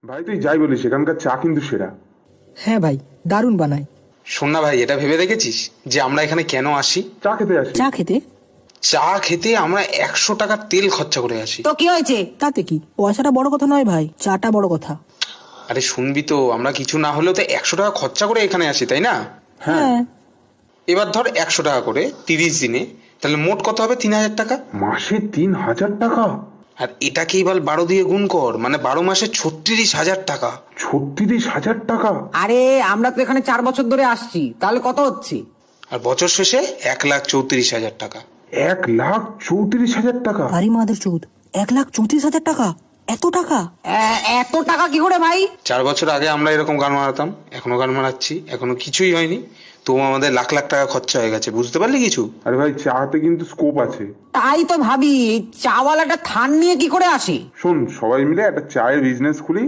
ভাই তুই যাই বলিস এখানকার চা কিন্তু সেরা। হ্যাঁ ভাই, দারুণ বানায়। শোন না ভাই, এটা ভেবে দেখেছিস যে আমরা এখানে কেন আসি? চা খেতে আসি। চা খেতে? চা খেতে আমরা 100 টাকার তেল খরচা করে আসি। তো কি হয়েছে তাতে? কি পয়সাটা বড় কথা নয় ভাই, চাটা বড় কথা। আরে শুনবি তো, আমরা কিছু না হলেও তো 100 টাকা খরচা করে এখানে আসি, তাই না? হ্যাঁ। এবার ধর 100 টাকা করে 30 দিনে, তাহলে মোট কত হবে? 3000 টাকা। মাসে 3,000 টাকা? আর এটাকে এবার 12 দিয়ে গুণ কর, মানে 12 মাসে 36,000 টাকা। 36,000 টাকা? আরে আমরা তো এখানে 4 বছর ধরে আসছি, তাহলে কত হচ্ছে? আর বছর শেষে 1,34,000 টাকা। 1,34,000 টাকা? আরে মাদের চৌধ, 1,34,000 টাকা? এত টাকা? এত টাকা কি করে ভাই? 4 বছর আগে আমরা এরকম গান মারাতাম, এখনো গান মারাচ্ছি, এখনো কিছুই হয়নি। তো আমাদের লাখ লাখ টাকা খরচা হয়ে গেছে, বুঝতে পারলি কিছু? আরে ভাই চাতে কিন্তু স্কোপ আছে। তাই তো ভাবি, এই চাওয়ালাটা থান নিয়ে কি করে আসে? শোন সবাই মিলে একটা চায়ের বিজনেস খুলি,